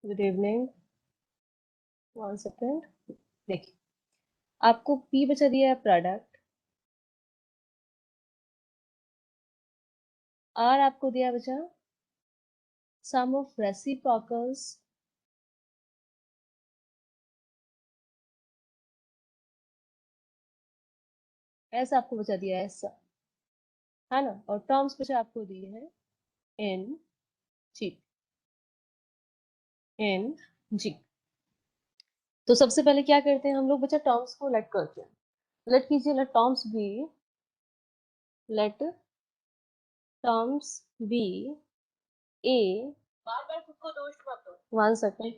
Good evening. One second. देखिए, आपको P बचा दिया है प्रोडक्ट, आर आपको दिया बचा सम ऑफ रेसिप्रोकल्स ऐसा आपको बचा दिया है, ऐसा है ना। और टर्म्स बचा आपको दिए हैं इन जी, इन जी। तो सबसे पहले क्या करते हैं हम लोग बचा, टर्म्स को लेट करते हैं। लेट कीजिए, let terms be, let terms be a, बार बार खुद को दोष मत दो, one second,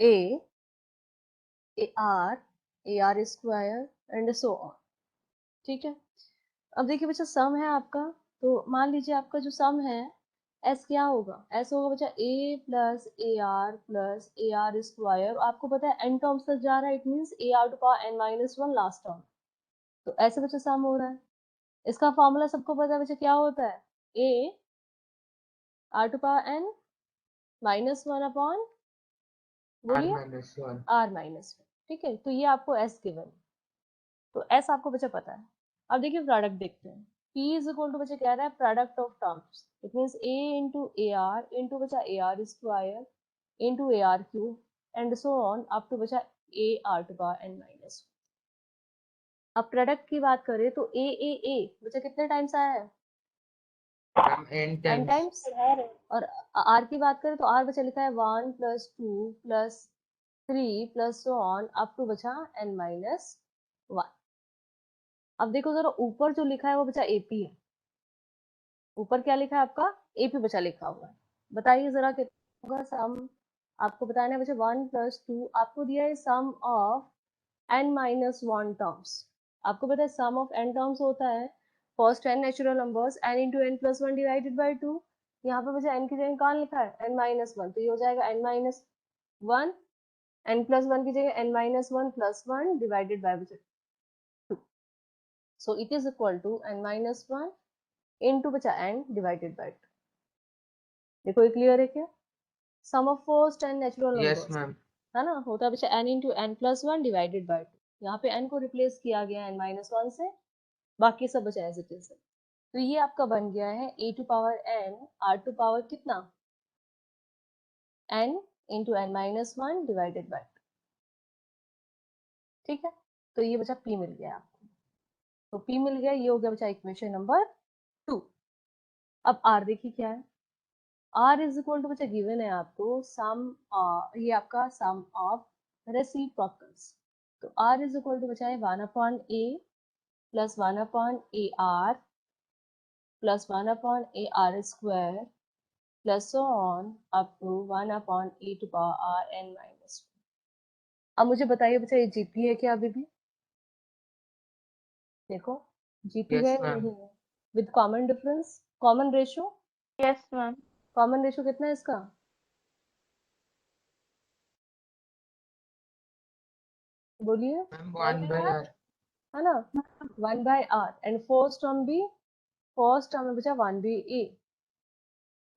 a a r square and so on. ठीक है। अब देखिए बच्चा, सम है आपका, तो मान लीजिए आपका जो सम है एस क्या होगा, एस होगा बच्चा ए आर स्क्वायर। आपको पता है एन टर्म्स तक जा रहा है, it means a r to power n minus one last term. तो ऐसे बच्चा सम हो रहा है। इसका फॉर्मूला सबको पता है बच्चा, क्या होता है, a r to power n minus one upon, बोलिए, आर माइनस वन। ठीक है, तो ये आपको एस गिवन, तो एस आपको बच्चा पता है। अब देखिए प्रोडक्ट देखते हैं। P इज इक्वल टू बच्चा कह रहा है product of terms, it means A into a r into बच्चा a r square into a r cube and so on up to बच्चा a r to power n minus. अब प्रोडक्ट की बात करें तो ए बच्चा कितने टाइम्स आया है, एन टाइम्स। और आर की बात करें तो आर बच्चा लिखा है 1 plus 2 plus 3 plus so on up to बच्चा एन माइनस 1। अब देखो जरा ऊपर जो लिखा है वो बच्चा एपी है। ऊपर क्या लिखा है आपका, एपी बचा लिखा हुआ है। बताइए जरा कितना होगा सम। आपको बताना है बच्चा 1 प्लस 2, आपको दिया है sum of n minus one terms. आपको पता है सम ऑफ एन टर्म्स होता है first n natural numbers n into n plus one divided by two. यहाँ पे बच्चा एन की जगह कहाँ लिखा है, एन माइनस वन, तो ये हो जाएगा n minus one, n plus one की जगह n minus one plus one divided by बच्चा two. So it is equal to n minus one into बच्चा एन डिवाइडेड बाई टू। देखो ये क्लियर है क्या। Sum of first n natural numbers, है ना, होता है बच्चा n into n plus one divided by two. यहाँ पे एन को रिप्लेस किया गया एन माइनस वन से, बाकी सब बचा एज इट इज है। तो ये आपका बन गया है a to power n r to power कितना, n into n minus one divided by two. ठीक है, तो ये बचा पी मिल गया आपको। तो पी मिल गया, ये हो गया बचा इक्वेशन नंबर 2। अब आर देखिए क्या है। आर इज इक्वल टू बच्चा गिवन है आपको सम, ये आपका सम ऑफ रेसिप्रोकल्स। तो आर इज इक्वल टू बचा है 1 upon a plus 1 upon a r plus 1 upon a r square plus so on up to 1 upon a to power r n minus. अब मुझे बताइए बच्चा, ये जीपी है क्या अभी भी, देखो जीपी है या नहीं है, with common difference, common ratio. Yes ma'am. Common ratio कितना है इसका, बोलिए, 1/r, है ना, 1/r। एंड फर्स्ट टर्म भी, फर्स्ट टर्म में बचा 1/a,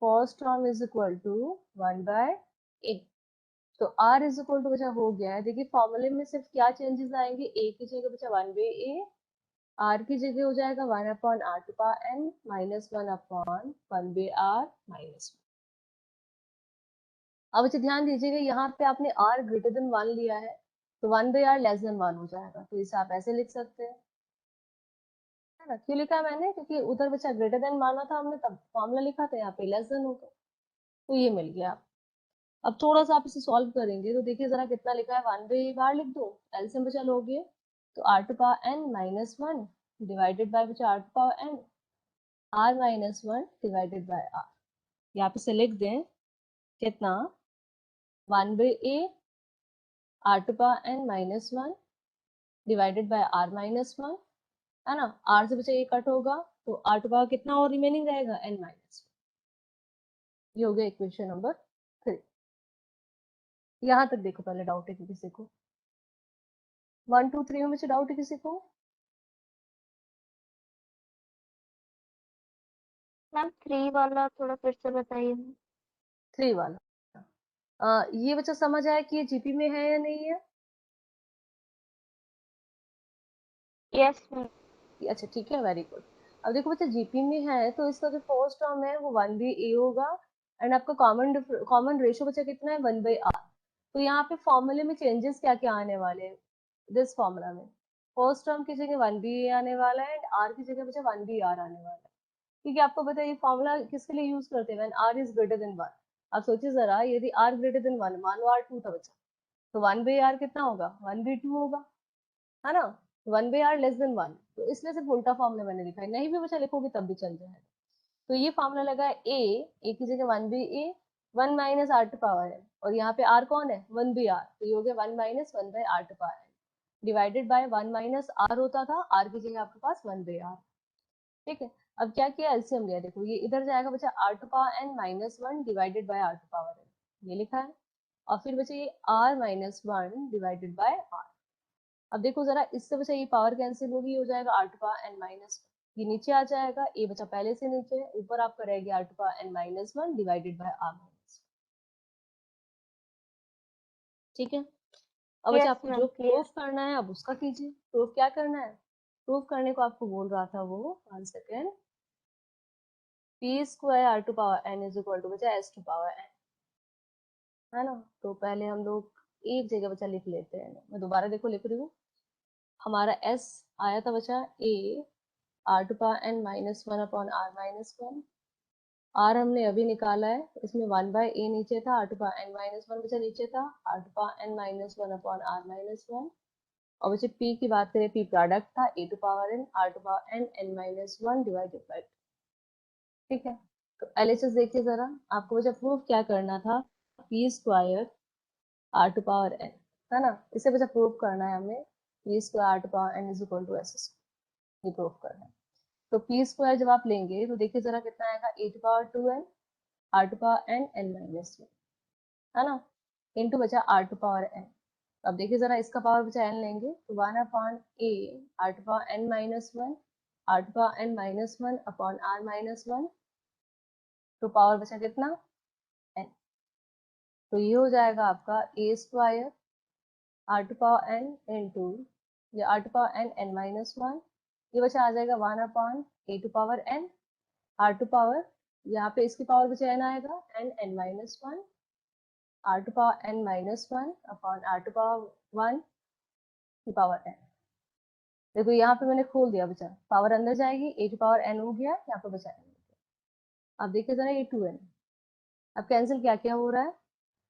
first term is equal to 1/a। तो r इज इक्वल टू बचा हो गया है। देखिए फॉर्मूले में सिर्फ क्या चेंजेस आएंगे, a की जगह बचा 1/a, r की जगह हो जाएगा 1 upon r to power n minus 1 upon 1/r minus 1। अब अच्छा ध्यान दीजिएगा, यहाँ पे आपने r ग्रेटर देन 1 लिया है, तो 1/r लेस देन 1 हो जाएगा, तो इसे आप ऐसे लिख सकते हैं, है ना। क्यों लिखा है मैंने, क्योंकि उधर बचा ग्रेटर देन माना था हमने, तब फॉर्मूला लिखा था, यहाँ पे लेस देन होगा, तो ये मिल गया। अब थोड़ा सा आप इसे सॉल्व करेंगे तो देखिए जरा कितना लिखा है, 1/r लिख दो, एलसीएम बचा लोगे तो r to power n minus one divided by बचा r to power n, r minus one divided by r. यहाँ पे से लिख दें कितना, 1/a r to power n minus one divided by r minus one, है ना। आर से बचा ये कट होगा, तो आर टू पावर कितना और रिमेनिंग रहेगा, एन माइनस। ये हो गया इक्वेशन नंबर 3। यहाँ तक देखो, पहले डाउट है कि किसी को 1 2 3 में से डाउट है किसी को, मैम 3 वाला थोड़ा फिर से बताइए। 3 वाला। ये बच्चा समझ आया कि ये जीपी में है या नहीं है? Yes ma'am. अच्छा ठीक है, वेरी गुड। अब देखो बच्चा जीपी में है तो इसका जो फर्स्ट टर्म है वो 1/a होगा। एंड आपका कॉमन रेशियो बच्चा कितना है, 1/r। तो यहाँ पे फॉर्मूले में चेंजेस क्या क्या आने वाले हैं दिस फॉर्मूला में? फर्स्ट टर्म की जगह 1/a आने वाला है एंड r की जगह बच्चा 1/r आने वाला है। क्योंकि आपको पता है ये फॉर्मूला किसके लिए यूज करते हैं, when r is greater than 1। आप सोचिए जरा, यदि r ग्रेटर देन 1, मान लो r 2 था बच्चा, तो 1/r कितना होगा, 1/2 होगा, है ना? 1/r लेस देन 1, तो इसलिए सिर्फ उल्टा फॉर्मूला मैंने लिखा है, नहीं भी बच्चा लिखोगे तब भी चल जाएगा। तो ये फॉर्मूला लगा है ए की जगह 1/a, 1 minus r to power है, और यहाँ पे r कौन है, 1/r, तो ये हो गया 1 माइनस 1/r टू पावर है, डिवाइडेड बाय 1 माइनस r होता था, r की जगह आपके पास 1/r। ठीक है। अब क्या किया, एलसीएम लिया, देखो ये इधर जाएगा बच्चा r to power n minus 1 divided by r to power n, ये लिखा है। और फिर बच्चा ये r minus 1 divided by r। अब देखो जरा, इससे बचा ये पावर कैंसिल होगी, हो जाएगा r to power n minus, ये नीचे आ जाएगा, ये बचा पहले से नीचे, ऊपर आपका रह गया r to power n minus 1 divided by r minus. ठीक है। अब बच्चा यस आपको मैम जो क्लियर। प्रूफ करना है अब उसका कीजिए। प्रूफ क्या करना है, प्रूफ करने को आपको बोल रहा था वो, 1 second, p square r to power n is equal to बचा s टू पावर n, है ना? तो पहले हम लोग एक जगह बचा लिख लेते हैं, मैं दोबारा देखो लिख रही हूँ। हमारा s आया था बचा a r to power n minus 1 upon r minus 1। r हमने अभी निकाला है, इसमें 1/a नीचे था, r to power n minus 1 बचा नीचे था, r to power n minus 1 upon r minus 1। और बच्चे p की बात करें, p प्रोडक्ट था, a to power n r to power n n minus 1 divided by. ठीक है। तो एलएचएस देखिए जरा, आपको बच्चा प्रूफ क्या करना था, p square r to power n, है ना? इसे बच्चा प्रूफ करना है हमें, p square r to power n is equal to s, ये प्रूफ करना है। तो p स्क्वायर जब आप लेंगे तो देखिए जरा कितना आएगा, a to power 2n r to power n n minus 2, है ना? इनटू बचा r टू पावर n। अब देखिए जरा इसका पावर बचा n लेंगे तो 1 upon a r to power n minus 1, r to power n minus 1 upon r minus 1, तो पावर बचा कितना, n। तो ये हो जाएगा आपका a square r to power n into ये r to power n n minus 1, ये बचा आ जाएगा 1 upon a to power n, r to power, यहाँ पे इसकी पावर बचा n आएगा, n n minus 1, r to power n minus 1 upon r to power 1 की पावर n। देखो यहाँ पे मैंने खोल दिया बचा, पावर अंदर जाएगी, a टू पावर n हो गया, यहाँ पे बचा n हो गया। अब देखिए जरा ये 2n, अब कैंसिल क्या क्या हो रहा है,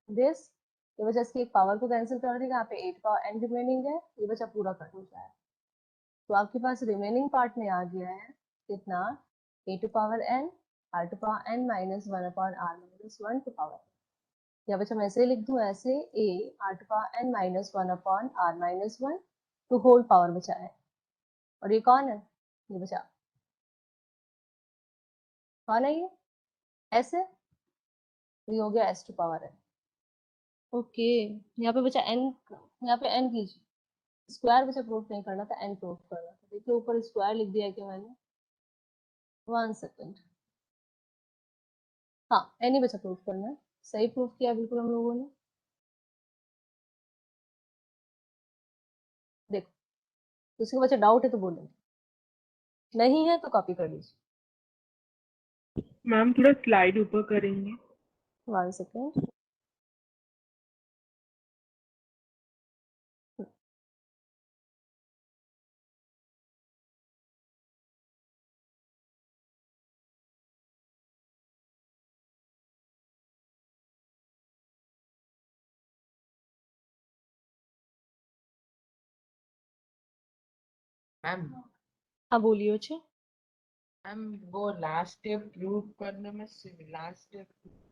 दिस, ये बचा इसकी एक पावर को कैंसिल कर देगा, यहाँ पे 8 पावर n रिमेनिंग है, ये बचा पूरा कट हो जाएगा। तो आपके पास रिमेनिंग पार्ट में आ गया है कितना, a to power n r to power n minus 1 upon r minus 1 to power, या बच्चा मैं ऐसे लिख दूं, ऐसे a r to power n minus 1 upon r minus 1 to whole power बचा है। और ये कौन है, ये बचा कौन है, ये ऐसे, ये हो गया s to power n। Okay, यहाँ पे बचा n, यहाँ पे n कीजिए, स्क्वायर बचा प्रूफ नहीं करना था, n प्रूफ करना था। देखिए ऊपर स्क्वायर लिख दिया है क्या मैंने, 1 सेकेंड, हाँ n ही बचा प्रूफ करना है, सही प्रूफ किया बिल्कुल हम लोगों ने। देखो, किसी को बच्चा डाउट है तो बोलेंगे, नहीं है तो कॉपी कर लीजिए। मैम थोड़ा स्लाइड ऊपर करेंगे। 1 सेकेंड, मैम हाँ बोलिए बच्चे। मैम वो लास्ट स्टेप प्रूव करने में, लास्ट स्टेप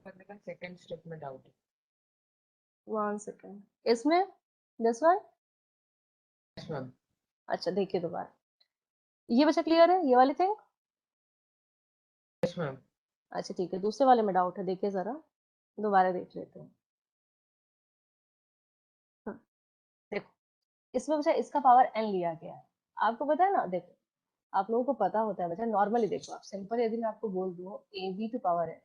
करने का सेकंड स्टेप में डाउट है। 1 सेकेंड, इसमें दिस वन, यस मैम। अच्छा देखिए दोबारा, ये बच्चा क्लियर है ये वाली थिंग? Yes ma'am. अच्छा ठीक है, दूसरे वाले में डाउट है, देखिए जरा, दोबारा देख लेते हैं। हाँ, देखो, इसमें बच्चा इसका पावर n लिया गया है, आपको पता है ना, देखो आप लोगों को पता होता है बच्चा, नॉर्मली देखो आप सिंपल, यदि मैं आपको बोल दूँ ए बी टू पावर है,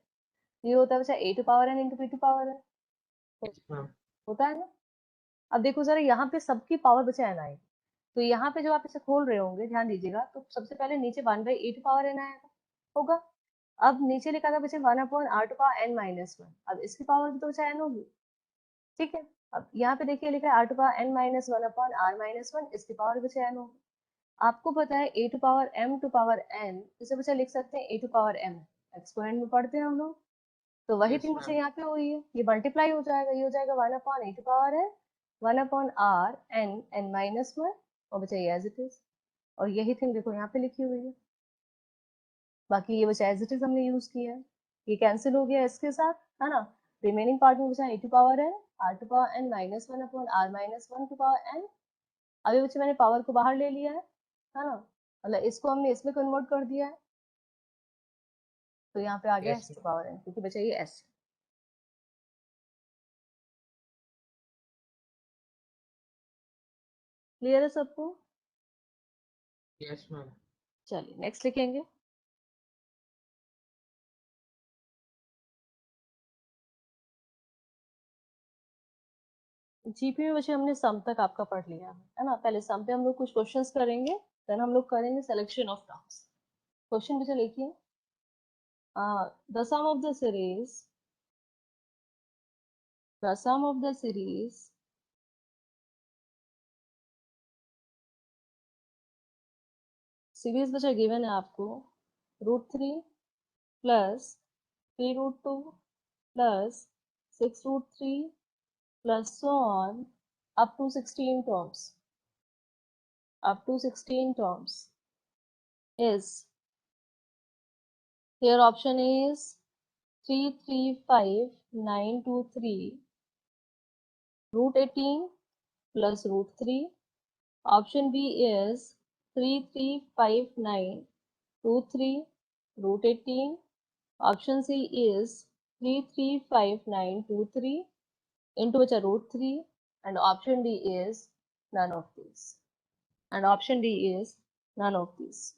ये होता है बच्चा a to power n into b to power है, Yes, ma'am. होता है ना। अब देखो जरा यहाँ पे सबकी पावर बचा एन आएगी, तो यहाँ पे जो आप इसे खोल रहे होंगे ध्यान दीजिएगा, तो सबसे पहले नीचे 1/e टू पावर एन आएगा, होगा। अब नीचे लिखा था बच्चे 1/r⁻n-1, अब इसकी पावर भी तो बचा एन होगी, ठीक है। अब यहाँ पे देखिए लिखा है r⁻n-1/r-1, इसकी पावर बचा एन होगी। आपको पता है a to power m to power n, इसे बच्चा लिख सकते हैं a to power m, exponent में पढ़ते हैं हम लोग, तो वही Yes, थिंग बच्चा ma'am. यहाँ पे हुई है, ये मल्टीप्लाई हो जाएगा, ये हो जाएगा 1/a to power n 1/r(n)(n-1), और बचा ये एज इट इज, और यही थिंग देखो यहाँ पे लिखी हुई है, बाकी ये बचा एज इट इज हमने यूज किया है, ये कैंसिल हो गया इसके साथ, है ना। रिमेनिंग पार्ट में बचा a to power n r⁻n-1 to power n। अभी बच्चे मैंने पावर को बाहर ले लिया है ना, मतलब इसको हमने इसमें कन्वर्ट कर दिया है, तो यहाँ पे आ गया Yes, s to ma'am. Power n, क्योंकि बचा ये s। क्लियर है सबको? Yes, ma'am. चलिए नेक्स्ट लिखेंगे। जीपी में बच्चे हमने सम तक आपका पढ़ लिया है ना, पहले सम पे हम लोग कुछ क्वेश्चंस करेंगे, देन हम लोग करेंगे सिलेक्शन ऑफ टर्म्स। क्वेश्चन बच्चे लिखिए, the sum of the series, the sum of the series series बच्चा गिवन है आपको √3 plus 3√2 plus 6√3 plus so on up to 16 terms, up to 16 terms is, here option A is 335923 √18 plus √3, option B is 335923 √18, option C is 335923 into which a √3, and option D is none of these, and option D is none of these.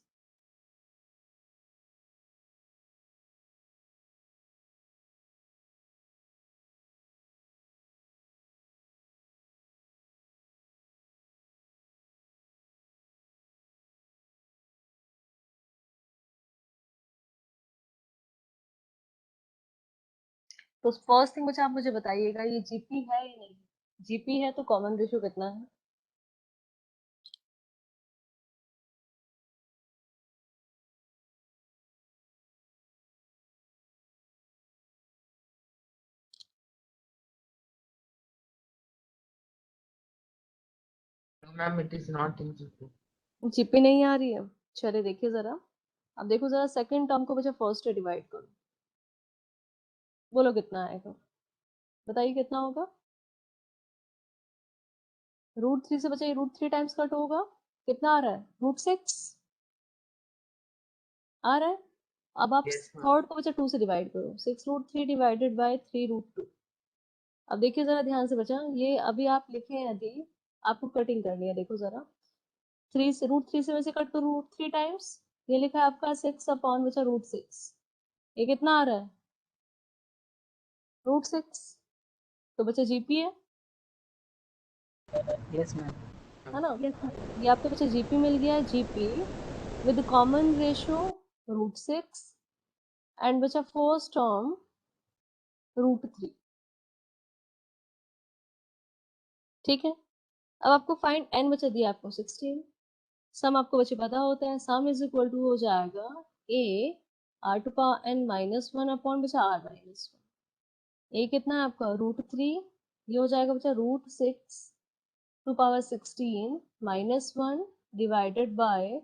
तो first thing बच्चा आप मुझे बताइएगा, ये GP है या नहीं? GP है तो कॉमन रेशियो कितना है? No, ma'am, it is not in GP. GP नहीं आ रही है, चलिए देखिए जरा, अब देखो जरा सेकंड टर्म को बच्चा फर्स्ट से डिवाइड करो, बोलो कितना आएगा, बताइए कितना होगा। √3 से बच्चा ये √3 टाइम्स कट होगा, कितना आ रहा है? √6 आ रहा है। अब आप Yes, ma'am. थर्ड को बच्चा 2 से डिवाइड करो, 6√3 डिवाइडेड बाय 3√2। अब देखिए जरा ध्यान से बच्चा, ये अभी आप लिखे हैं, यदि आपको कटिंग करनी है, देखो जरा 3 से √3 से वैसे कट करो √3 टाइम्स, ये लिखा है आपका 6 अपॉन बचा √6, ये कितना आ रहा है? √6, तो बच्चा जीपी है Yes, ma'am. ना। ये आपको बच्चा जीपी मिल गया है, GP with common ratio √6 and बचा फर्स्ट टर्म √3, ठीक है। अब आपको फाइंड एन बचा दिया आपको 16, सम आपको बच्चे पता होता है, सम इज इक्वल टू हो जाएगा a r⁻n-1 अपॉन बचा r-1, ए कितना है आपका √3, ये हो जाएगा बच्चा √6 to power 16 minus 1 divided by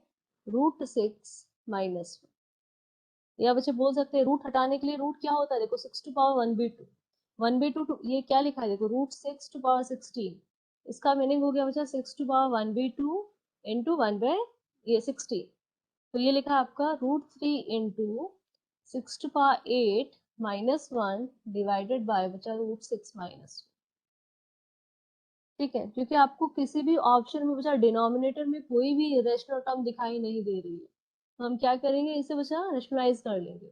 √6 minus 1, या बच्चे बोल सकते हैं रूट हटाने के लिए रूट क्या होता है, देखो 6 टू पावर 1/2, 1/2 ये क्या लिखा है, देखो √6 टू पावर 16, इसका मीनिंग हो गया बच्चा 6 टू पावर 1/2 इंटू 1/16, तो ये लिखा है आपका √3 into 6 to power 8 minus 1 divided by बचा √6 माइनस 1, ठीक है। क्योंकि आपको किसी भी ऑप्शन में बचा डिनोमिनेटर में कोई भी रेशनल टर्म दिखाई नहीं दे रही है, हम क्या करेंगे, इसे बच्चा रेशनलाइज कर लेंगे।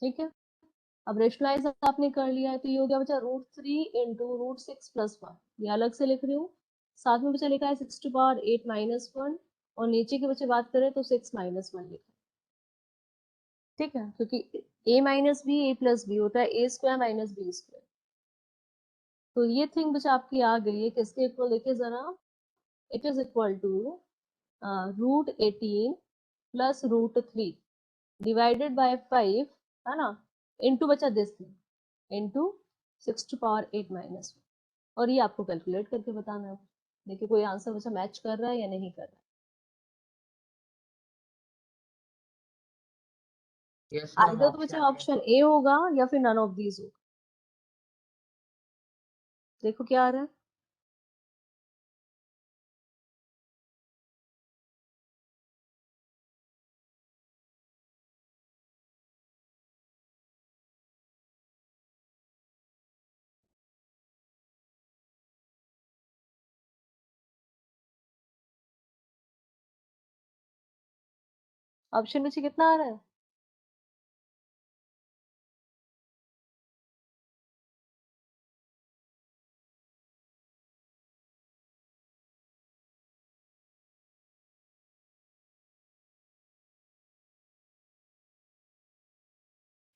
ठीक है, अब रेशनलाइज आपने कर लिया है तो ये हो गया बच्चा √3 × √6 + 1। ये अलग से लिख रही हूँ। साथ में बच्चा लिखा है 6⁸ - 1 और नीचे के बच्चे बात करें तो 6 - 1 लिखा है। ठीक है, क्योंकि a - b a+b होता है a² - b²। तो ये थिंग बच्चा आपकी आ गई है किसके इक्वल, देखिए जरा, it is equal to √18 + √3 divided by 5, है ना, इनटू बचा दिस थिंग, इनटू 6⁸ 1 - 1। और ये आपको कैलकुलेट करके बताना है। देखिए कोई आंसर बच्चा मैच कर रहा है या नहीं कर रहा यस है। मैम आइदर तो बच्चा ऑप्शन ए। ऑप्शन ए होगा या फिर नन ऑफ दीज होगा। देखो क्या आ रहा है। ऑप्शन बच्चे कितना आ रहा है?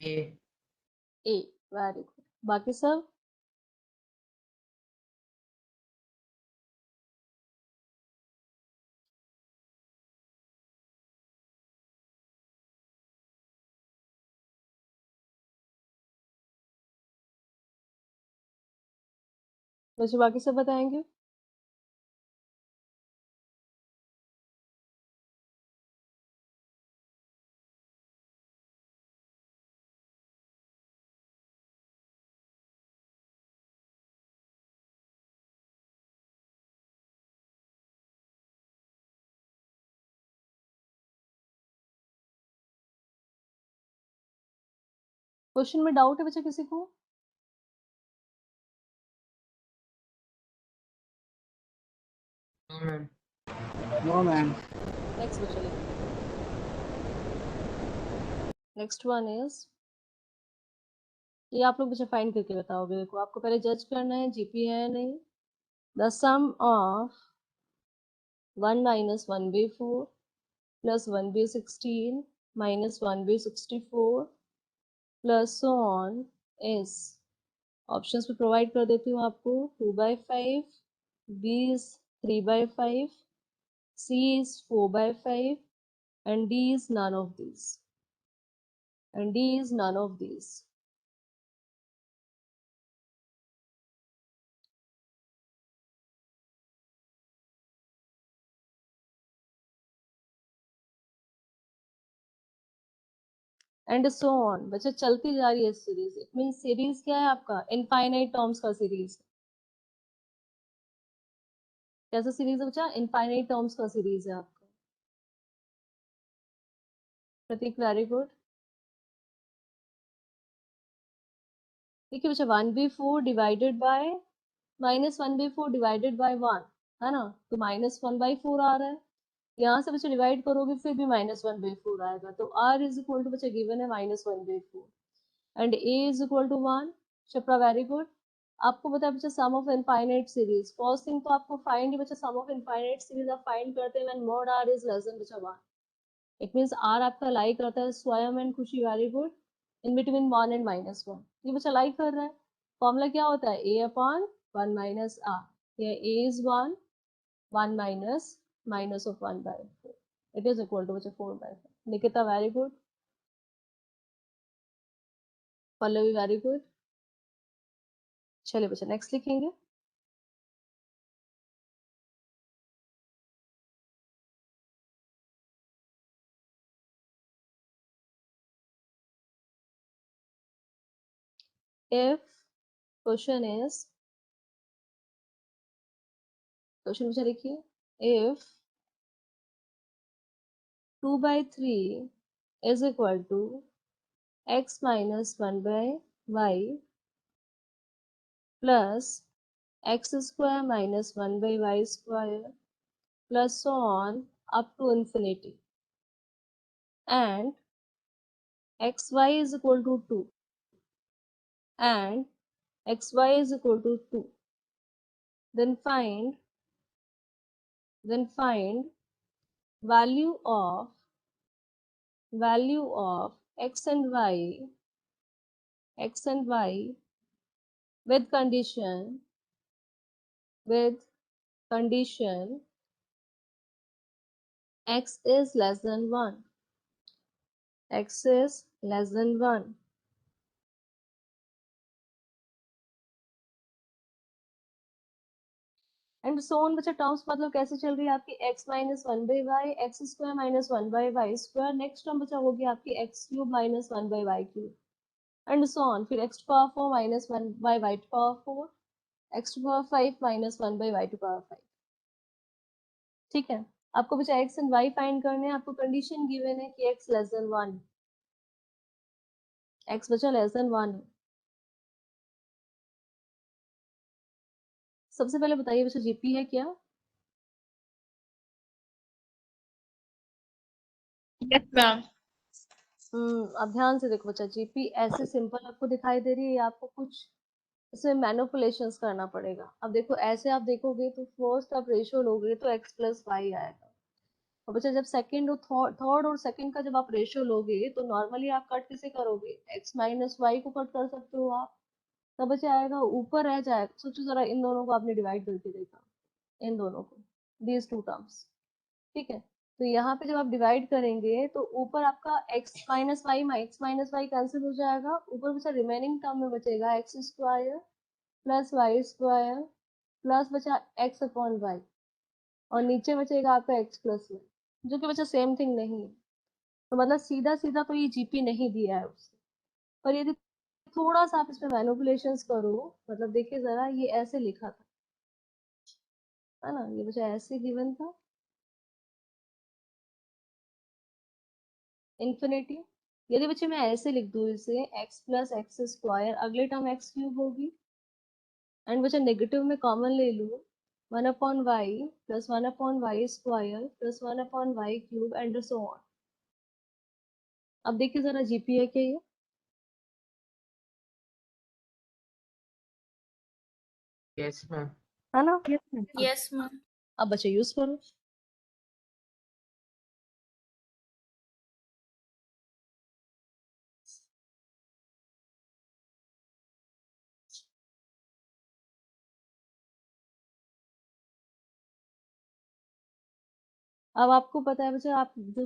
ए। ए, वेरी गुड। बाकी सब बच्चे बाकी सब बताएंगे। क्वेश्चन में डाउट है बच्चा किसी को? No ma'am. No ma'am. Next बच्चा लिखिए। नेक्स्ट वन इज, ये आप लोग बच्चा फाइंड करके बताओगे। देखो आपको पहले जज करना है जीपी है या नहीं। The sum of 1 - 1/4 plus 1/16 minus 1/64 plus so on is, options में प्रोवाइड कर देती हूँ आपको, 2/5, B is 3/5, C is 4/5 and D is none of these, and D is none of these। And so on, बच्चा चलती जा रही है सीरीज। इट मीन सीरीज क्या है आपका, इनफाइनाइट टर्म्स का सीरीज। कैसा सीरीज है बच्चा, इनफाइनाइट टर्म्स का सीरीज है आपका। प्रतीक वेरी गुड। देखिए बच्चा 1/4 डिवाइडेड बाय -1/4 डिवाइडेड बाय 1, है ना, तो -1/4 आ रहा है। यहाँ से बच्चे डिवाइड करोगे फिर भी -1/4 आएगा। तो r इज इक्वल टू बच्चा गिवन है -1/4 and a is equal to 1। Shipra very good. आपको पता है बच्चा sum of infinite series, first thing तो आपको फाइंड बच्चा सम ऑफ इनफाइनाइट सीरीज आप फाइंड करते हैं when mod r is less than बच्चा 1। इट मींस r आपका लाई करता है, स्वयं एंड खुशी very good, in between 1 and -1। ये बच्चा लाई कर रहा है। फॉर्मूला क्या होता है, a अपॉन 1 माइनस r। ये a is 1, 1 minus of 1/4, it is equal to बच्चा 4/5। Nikita very good. Pallavi very good. चलिए बच्चा नेक्स्ट लिखेंगे। if क्वेश्चन इज, क्वेश्चन बच्चा लिखिए, if 2/3 is equal to x minus 1/y plus x square minus 1/y square plus so on up to infinity, and xy is equal to 2 and xy is equal to 2, then find value of x and y with condition x is less than 1. x is less than 1. And so on बच्चा terms मतलब कैसे चल रही है आपकी x minus one by y x square minus one by y square, next term बचा होगी आपकी x cube minus one by y cube and so on, फिर x to power 4 minus one by y to power 4, x to power 5 minus one by y to power 5. ठीक है, आपको बचा x and Y find करने हैं, आपको condition given है कि एक्स लेस देन 1, एक्स बचा लेस देन 1. सबसे पहले बताइए बच्चा जीपी है क्या? Yes ma'am. अब ध्यान से देखो बच्चा, जीपी ऐसे सिंपल आपको दिखाई दे रही है, आपको कुछ इसमें मैनिपुलेशंस करना पड़ेगा. अब देखो ऐसे आप देखोगे तो फर्स्ट आप रेशियो लोगे तो x प्लस वाई आएगा, और बच्चा जब सेकंड और थर्ड और सेकंड का जब आप रेशियो लोगे तो नॉर्मली आप कट किसे करोगे, x माइनस वाई को कट कर सकते हो आप, तब बच्चा आएगा ऊपर रह जाएगा. सोचो जरा, इन दोनों को आपने डिवाइड करके देखा, इन दोनों को, दीज टू टर्म्स. ठीक है, तो यहाँ पे जब आप डिवाइड करेंगे तो ऊपर आपका x माइनस वाई कैंसिल हो जाएगा, ऊपर बचा रिमेनिंग टर्म में बचेगा x square plus y square plus बचा एक्स अपॉन वाई, और नीचे बचेगा आपका एक्स प्लस वाई, जो कि बचा सेम थिंग नहीं है. तो मतलब सीधा सीधा तो ये जीपी नहीं दिया है उससे, पर यदि थोड़ा सा आप इसमें मैनिपुलेशंस करो, मतलब देखिए जरा, ये ऐसे लिखा था, है ना, ये बचा ऐसे गिवन था इन्फिनिटी. यदि बच्चे मैं ऐसे लिख दूं इसे x प्लस एक्स स्क्वायर, अगले टर्म एक्स क्यूब होगी, एंड बच्चा नेगेटिव में कॉमन ले लूं, 1 upon y plus 1 upon y square plus 1 upon y cube and so on. अब देखिए जरा जीपी है क्या ये? Yes ma'am. है ना? Yes ma'am. अब बच्चे यूज करो. अब आपको पता है बच्चे, आप जो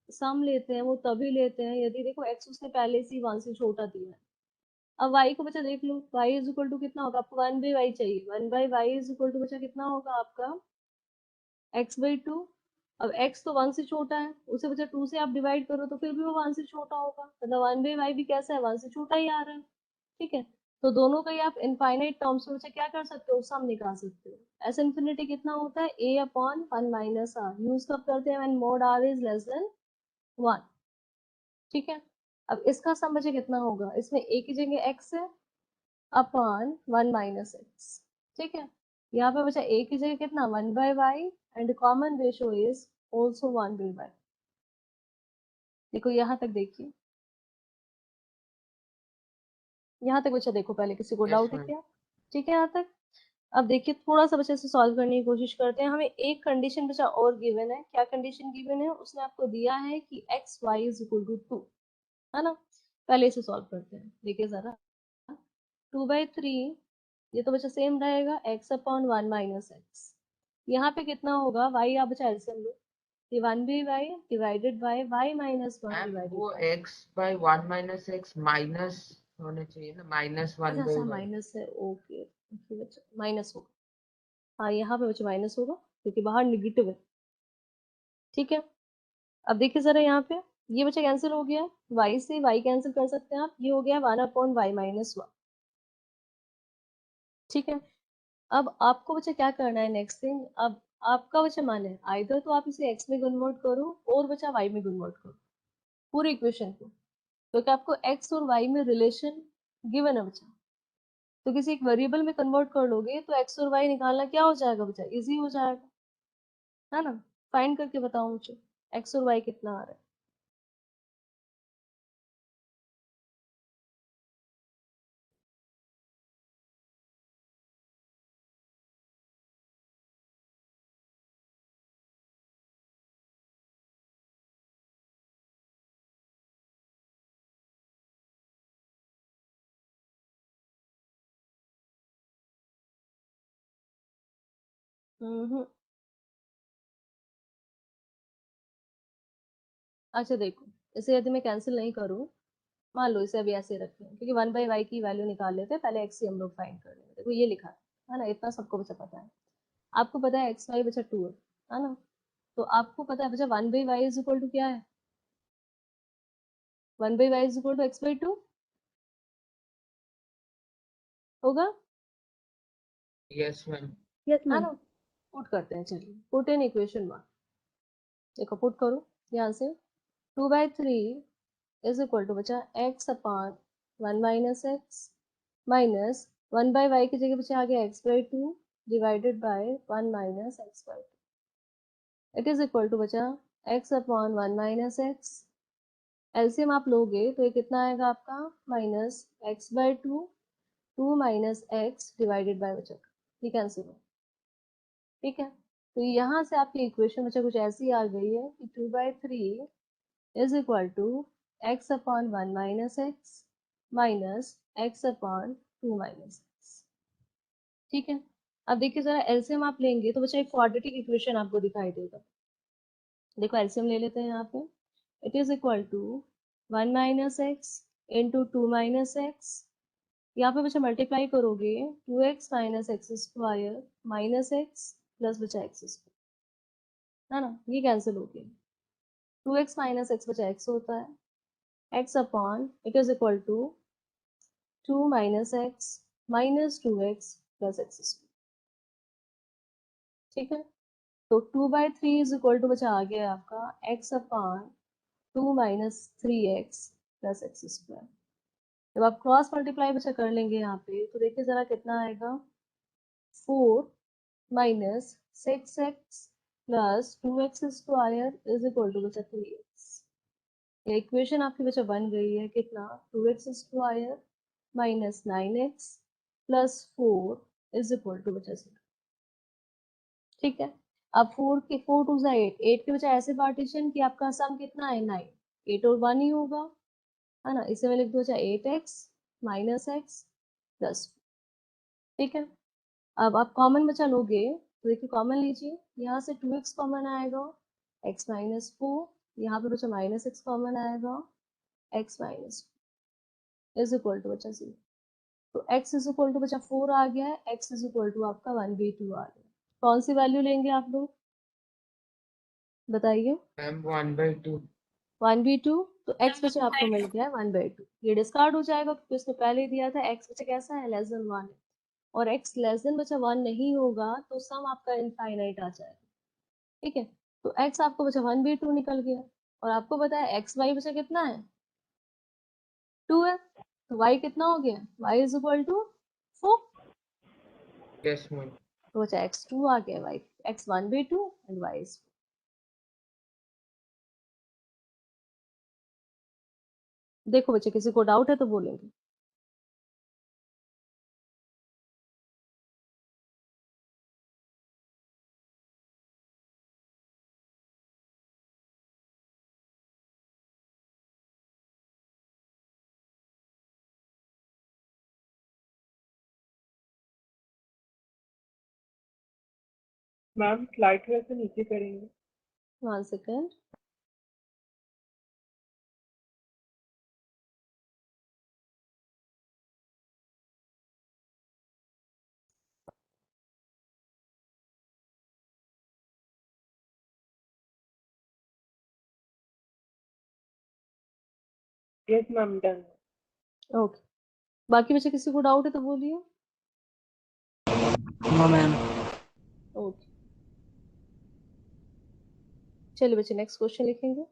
सम लेते हैं वो तभी लेते हैं यदि देखो एक्स उसने पहले से 1 से छोटा दिया है. अब वाई को बच्चा देख लो, वाई इज इक्वल टू कितना होगा आपको, 1 बाई वाई चाहिए, 1 by y is equal to बच्चा कितना होगा आपका x बाई 2. अब x तो 1 से छोटा है, उसे बच्चा 2 से आप डिवाइड करो तो फिर भी वो 1 से छोटा होगा, मतलब 1 बाई वाई भी कैसा है, 1 से छोटा ही आ रहा है. ठीक है, तो दोनों का ही आप इनफाइनाइट टर्म्स में बच्चा क्या कर सकते हो, सम निकाल सकते हो. एस इन्फिनिटी कितना होता है, a upon 1 minus r, use कब करते हैं, when mod r is less than 1. ठीक है, अब इसका सम बच्चा कितना होगा, इसमें a की जगह x है अपॉन 1 माइनस एक्स. ठीक है, यहाँ पे बचा a की जगह कितना, 1 by y, and common ratio is also 1 by y. देखो यहाँ तक देखिए, यहाँ तक बच्चा देखो, पहले किसी को यस डाउट है मैम. क्या? ठीक है यहाँ तक. अब देखिए थोड़ा सा बच्चे से सॉल्व करने की कोशिश करते हैं. हमें एक कंडीशन बच्चा और गिवन है, क्या कंडीशन गिवन है, उसने आपको दिया है कि x y is equal to 2, है ना. पहले इसे सॉल्व करते हैं, देखिए जरा. 2/3, ये तो बच्चा सेम रहेगा, x अपॉन 1 माइनस एक्स. यहाँ पे कितना होगा, y आप बच्चा एलसीएम लो, ये 1 by y divided by y minus 1 ma'am divided वो by, x by 1 minus x minus होने चाहिए ना, माइनस 1 अच्छा बाई अच्छा 1. माइनस है, ओके बच्चा माइनस होगा. हाँ यहाँ पे बच्चा माइनस होगा क्योंकि बाहर निगेटिव है. ठीक है, अब देखिए जरा यहाँ पे, ये बच्चा कैंसिल हो गया, y से y कैंसिल कर सकते हैं आप, ये हो गया 1 अपॉन वाई माइनस 1. ठीक है, अब आपको बच्चा क्या करना है, नेक्स्ट थिंग, अब आपका बच्चा मान है आइदर तो आप इसे x में कन्वर्ट करो और बच्चा y में कन्वर्ट करो पूरी इक्वेशन को, क्योंकि आपको x और y में रिलेशन गिवन है बच्चा. तो किसी एक वेरिएबल में कन्वर्ट कर लोगे तो x और y निकालना क्या हो जाएगा बच्चा, इजी हो जाएगा, है ना। फाइंड करके बताओ मुझे x और y कितना आ रहा है। हम्म। अच्छा देखो, इसे यदि मैं कैंसिल नहीं करूँ, मान लो इसे अभी ऐसे रखें, क्योंकि 1/y की वैल्यू निकाल लेते हैं, पहले x ही हम लोग फाइंड कर लेंगे। देखो ये लिखा है ना, इतना सबको बचा पता है। आपको पता है x y बचा 2 है ना। तो आपको पता है बचा 1/y इज इक्वल टू क्या है, 1/y is equal to x/2 होगा, यस मैम। Yes, है ma'am. ना। पुट करते हैं, चलिए पुट इन इक्वेशन 1। देखो पुट करो यहाँ से, 2/3 इज इक्वल टू बचा x upon 1 minus x, minus 1/y की जगह बचा आ गया x/2 divided by 1 minus x/2। It is equal to बचा x upon 1 minus x. LCM आप लोगे तो ये कितना आएगा आपका, minus x/2, 2 minus x divided by बचा, ये कैंसिल हो, ठीक है। तो यहाँ से आपकी इक्वेशन बचा कुछ ऐसी आ गई है कि 2/3 is equal to x upon 1 minus x minus x upon 2 minus x, ठीक है। अब देखिए जरा एलसीएम आप लेंगे तो बच्चा एक क्वाड्रेटिक इक्वेशन आपको दिखाई देगा। देखो एलसीएम ले लेते हैं यहाँ पे, it is equal to 1 minus x into 2 minus x, यहाँ पे बच्चा मल्टीप्लाई करोगे 2x minus x square minus x plus बचा एक्स स्क्वायर, है ना, ये कैंसिल हो गया। 2x माइनस एक्स बचा x होता है, x upon it is equal to 2 minus x minus 2x plus x square, ठीक है। तो 2/3 इज इक्वल टू बचा आ गया आपका x upon 2 minus 3x plus x square. जब आप क्रॉस मल्टीप्लाई बचा कर लेंगे यहाँ पे तो देखिए जरा कितना आएगा, 4 minus 6x plus 2x square is equal to बचा 3x। ये इक्वेशन आपकी बचा बन गई है कितना, 2x square minus 9x plus 4 is equal to बचा 0, ठीक है। अब 4 टू 8, 8 के बचा ऐसे पार्टीशन कि आपका सम कितना है 9, 8 और 1 ही होगा, है ना। इसे मैं लिख दूँ बचा 8x माइनस एक्स प्लस, ठीक है। अब आप कॉमन बचा लोगे तो देखिए कॉमन लीजिए, यहाँ से 2x कॉमन आएगा, x माइनस 4, यहाँ पे बचा माइनस एक्स कॉमन आएगा, x minus is equal to बचा 0। तो x इज इक्वल टू बचा 4 आ गया है, x इज इक्वल टू आपका 1/2 आ गया। कौन सी वैल्यू लेंगे आप लोग बताइए। मैम 1/2। 1/2, तो x Ma'am, बचा आपको मिल गया 1/2, ये डिस्कार्ड हो जाएगा क्योंकि उसने पहले ही दिया था x बचा कैसा है, लेस देन 1 है, और x लेस देन बचा 1 नहीं होगा तो सम आपका इनफाइनाइट आ जाएगा, ठीक है। तो x आपको बचा 1/2 निकल गया, और आपको पता है एक्स वाई बचा कितना है, 2 है, तो y कितना हो गया, y is equal to 4, yes ma'am. तो बचा x2 आ गया, y x 1/2 and y is, देखो बच्चे किसी को डाउट है तो बोलेंगे। मैम स्लाइड थोड़ा सा नीचे करेंगे। 1 second, yes ma'am done. Okay. बाकी बच्चे किसी को डाउट है तो बोलिए। No ma'am. ओके, चलिए बच्चे नेक्स्ट क्वेश्चन लिखेंगे।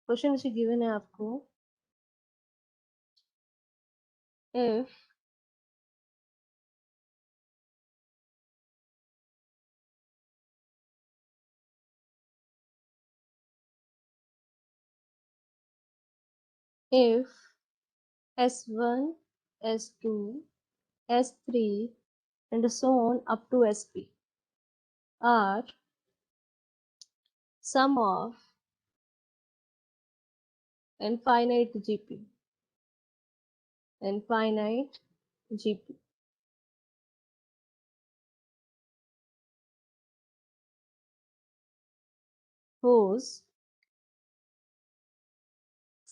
क्वेश्चन नीचे गिवन है आपको, if if S1, S2, S3 and so on up to SP are sum of infinite GP whose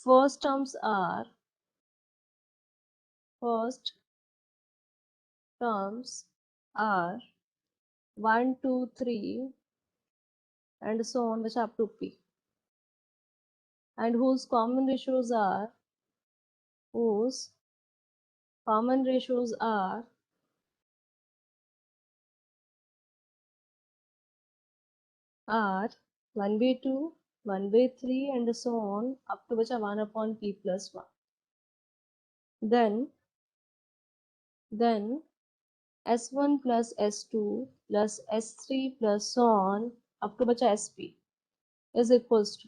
first terms are 1, 2, 3 and so on which up to P, and whose common ratios are are 1/2, 1/3 and so on up to 1 upon P plus 1. Then S1 plus S2 plus S3 plus so on up to SP is equals to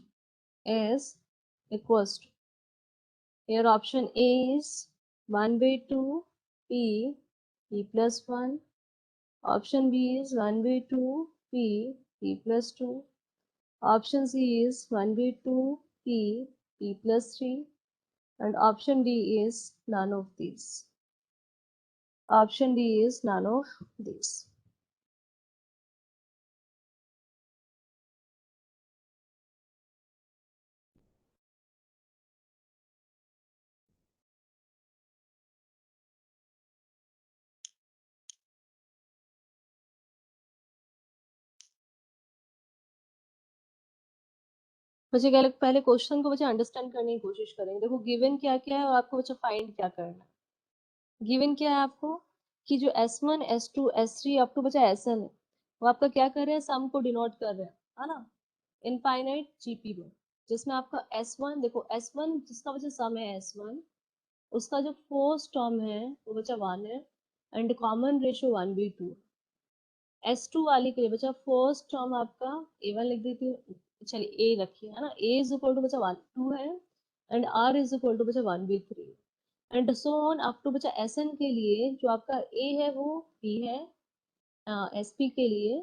here option A is 1/2 P plus 1, option B is 1/2 P plus 2, option C is 1/2 P plus 3 and option D is none of these. Option D is none of these. बच्चे क्या पहले question को बच्चे understand करने की कोशिश करेंगे। देखो गिवन क्या क्या है और आपको बच्चा फाइंड क्या करना है। गिवन क्या है आपको कि जो S1, S2, S3 up to बचा Sn है वो आपका क्या कर रहे हैं, सम को डिनोट कर रहे हैं, है ना, इनफाइनाइट जीपी में, जिसमें आपका S1 देखो S1 जिसका बचा सम है S1 उसका जो फर्स्ट टर्म है वो बचा 1 है एंड कॉमन रेशियो 1/2। S2 वाले के लिए बचा फर्स्ट टर्म आपका A1 लिख देती हूँ, चलिए A रखिए, है ना, A इज इक्वल टू बचा 1 2 है and R is equal to बचा 1/3 and so on up to बचा Sn के लिए जो आपका A है वो P है SP के लिए,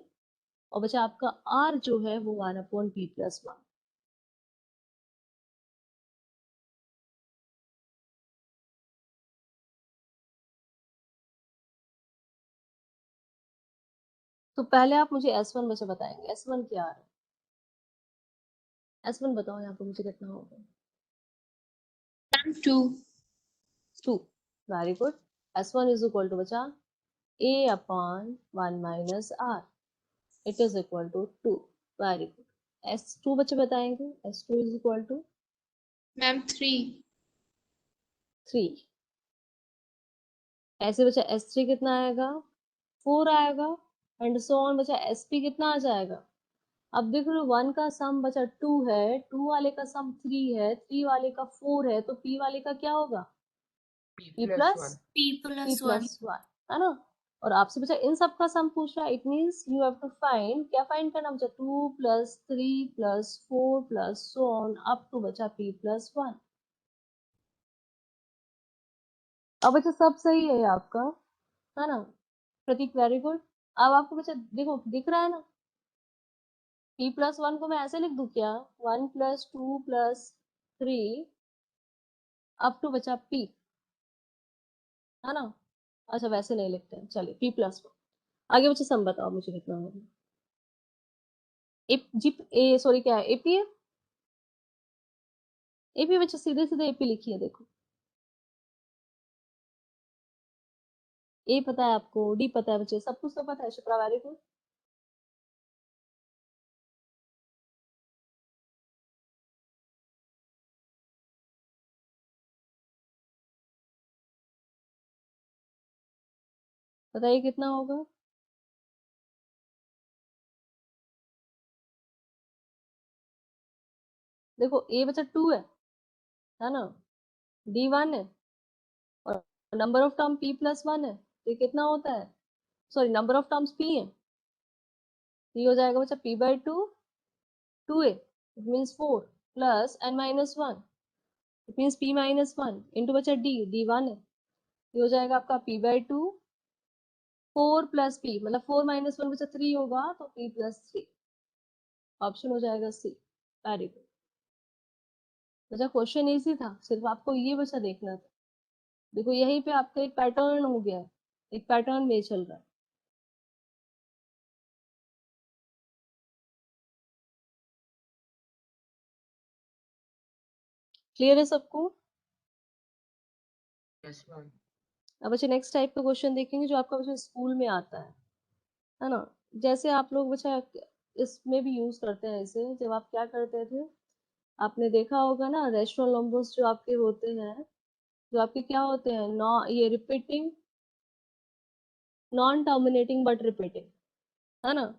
और बचा आपका R जो है वो 1 अपॉन P प्लस 1। तो पहले आप मुझे S1 बचा बताएंगे, S1 क्या आ रहा है, S1 बताओ यहाँ पे मुझे कितना होगा। 2 very good. S1 is equal to बचा A upon 1 minus R, it is equal to 2, very good। S2 बच्चे बताएंगे, S2 is equal to ma'am 3। ऐसे बचा S3 कितना आएगा, 4 आएगा एंड सो ऑन बचा SP कितना आ जाएगा। अब देख रहे हो 1 का सम बचा 2 है, 2 वाले का सम 3 है, 3 वाले का 4 है, तो P वाले का क्या होगा, P प्लस +1, है ना। और आपसे बचा इन सब का सम पूछ रहा है, it means you have to find, क्या फाइंड करना बचा, 2 + 3 + 4 + सो ऑन अप टू बचा P + 1। अब बचा सब सही है आपका, है ना, प्रतीक वेरी गुड। अब आपको बचा देखो दिख रहा है ना, P + 1 को मैं ऐसे लिख दूं क्या, 1 + 2 + 3 अप टू बचा P, है ना। अच्छा वैसे नहीं लिखते हैं, चलिए P + 1। आगे बच्चे सम बताओ मुझे कितना होगा। सॉरी क्या है, एपी है, एपी बच्चे सीधे सीधे एपी लिखिए, देखो ए पता है आपको, डी पता है बच्चे, सब कुछ तो पता है, शुक्रा वेरी गुड। बताइए कितना होगा, देखो ए बचा 2 है ना, डी 1 है, और number of term p plus 1 है, तो ये कितना होता है, sorry number of terms p है, ये हो जाएगा बच्चा p by 2, 2a, it means 4 plus n minus 1, it means p minus 1 into बच्चा d 1 है, ये हो जाएगा आपका p बाई 2, 4 प्लस p, मतलब 4 माइनस 1 बचा 3 होगा, तो p प्लस 3, ऑप्शन हो जाएगा सी। वेरी गुड बच्चा, क्वेश्चन इजी था, सिर्फ आपको ये बच्चा देखना था। देखो यहीं पे आपका एक पैटर्न हो गया है, एक पैटर्न में चल रहा है। क्लियर है सबको? Yes ma'am. अब बच्चे नेक्स्ट टाइप का क्वेश्चन देखेंगे जो आपका बच्चा स्कूल में आता है ना। जैसे आप लोग बच्चा इसमें भी यूज करते हैं इसे, जब आप क्या करते थे, आपने देखा होगा ना रेस्टोरेंट नंबर्स जो आपके होते हैं, जो आपके क्या होते हैं, नॉ ये repeating, non terminating but repeating, है ना,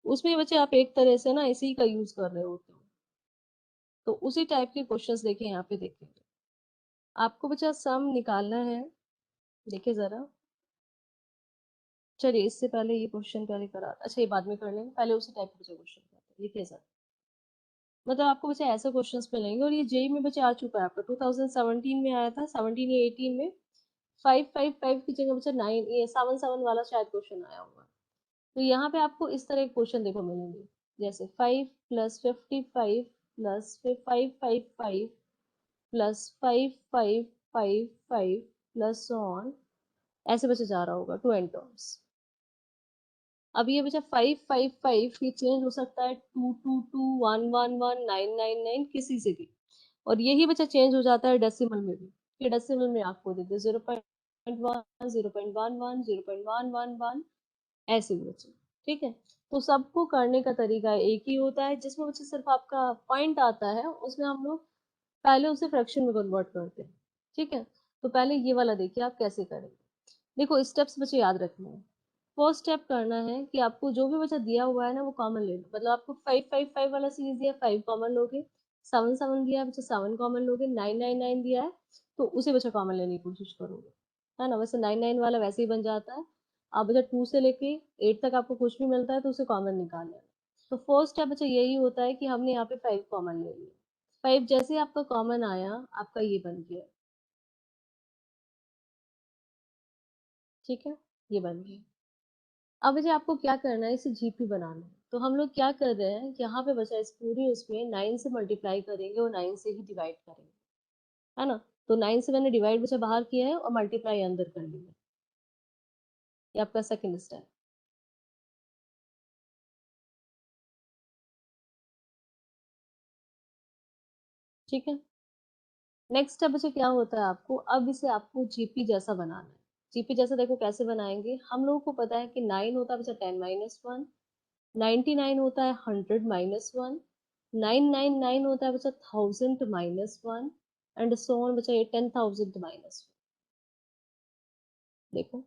उसमें बच्चे आप एक तरह से ना इसी का यूज कर रहे होते हो। तो उसी टाइप के क्वेश्चंस देखें, यहाँ पे देखेंगे आपको बच्चा सम निकालना है। देखिए जरा, चलिए इससे पहले ये क्वेश्चन पहले करा, अच्छा ये बाद में कर लेंगे, पहले उसी टाइप का क्वेश्चन करते हैं। देखिए सर, मतलब आपको बच्चे ऐसे क्वेश्चंस मिलेंगे, और ये जेई में बच्चे आ चुका है आपका, 2017 में आया था, 17 या 18 में 555 की जगह बच्चा 9 ये 77 वाला शायद क्वेश्चन आया होगा। तो यहाँ पे आपको इस तरह के क्वेश्चन देखो मिलेंगे, जैसे 5 plus 55 plus 555 plus 5555 plus on, ऐसे बच्चे जा रहा होगा टू एन टर्म्स। अब ये बचा 555, ये चेंज हो सकता है 222 111 999 किसी से भी, और यही बचा चेंज हो जाता है डेसिमल में भी। ये डेसिमल में आपको देते 0.1 0.11 0.111 ऐसे भी बचे। ठीक है, तो सबको करने का तरीका एक ही होता है, जिसमें बच्चे सिर्फ आपका पॉइंट आता है, उसमें हम लोग पहले उसे फ्रैक्शन में कन्वर्ट करते हैं। ठीक है, तो पहले ये वाला देखिए आप कैसे करेंगे। देखो स्टेप्स बच्चे याद रखने हैं। फर्स्ट स्टेप करना है कि आपको जो भी बचा दिया हुआ है ना वो कॉमन ले लो, मतलब आपको 555 वाला सीरीज दिया, 5 कॉमन लोगे, 77 दिया है बच्चा 7 कॉमन लोगे, 999 दिया है तो उसे बच्चा कॉमन लेने की कोशिश करोगे, है ना। वैसे 99 वाला वैसे ही बन जाता है। आप बच्चा 2 से लेके 8 तक आपको कुछ भी मिलता है तो उसे कॉमन निकाल लेना। तो फर्स्ट स्टेप बच्चा यही होता है कि हमने यहाँ पे 5 कॉमन ले लिया, 5 जैसे ही आपका कॉमन आया आपका ये बन गया। ठीक है, ये बन गया। अब मुझे आपको क्या करना है, इसे जीपी बनाना है। तो हम लोग क्या कर रहे हैं, यहाँ पे बचा इस पूरी उसमें 9 से मल्टीप्लाई करेंगे और 9 से ही डिवाइड करेंगे, है ना। तो 9 से मैंने डिवाइड बचा बाहर किया है और मल्टीप्लाई अंदर कर लिया, ये आपका सेकंड स्टेप। ठीक है, नेक्स्ट स्टेप बच्चे क्या होता है आपको, अब इसे आपको जीपी जैसा बनाना है। जीपी जैसा देखो कैसे बनाएंगे, हम लोगों को पता है कि 9 होता है बच्चा 10 माइनस 1, 99 होता है 100 माइनस 1, 999 होता है बच्चा 1000 माइनस 1, एंड सो ऑन बच्चा ये 10,000 माइनस 1। देखो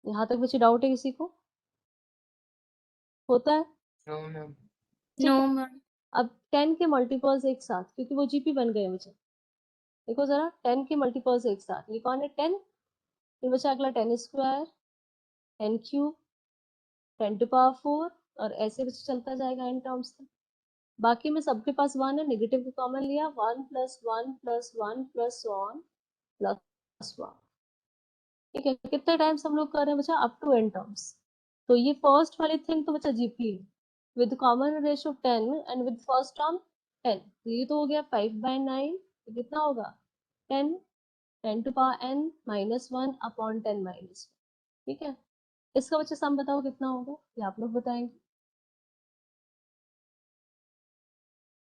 यहाँ तक बच्चे डाउट है किसी को, होता है? No ma'am. ठीक No, है, ma'am. अब 10 के मल्टीपल्स एक साथ, क्योंकि वो जीपी बन गए बच्चे, देखो जरा 10 के मल्टीपल्स एक साथ, ये कौन है 10, फिर बचा अगला 10 स्क्वायर, 10 क्यूब, 10 टू पावर 4, और ऐसे बच्चे चलता जाएगा इन टर्म्स तक। बाकी में सबके पास 1 है, नेगेटिव को कॉमन लिया, 1 plus 1 plus 1 plus one plus 1। ठीक है, कितने टाइम्स हम लोग कर रहे हैं बच्चा, अप टू n टर्म्स। तो ये फर्स्ट वाली थिंग तो बच्चा जीपी है, with common ratio 10 and with first term 10, तो ये तो हो गया 5/9, तो कितना होगा 10, 10 to power n minus 1 upon 10 minus 1। ठीक है, इसका बच्चा सम बताओ कितना होगा, ये आप लोग बताएंगे।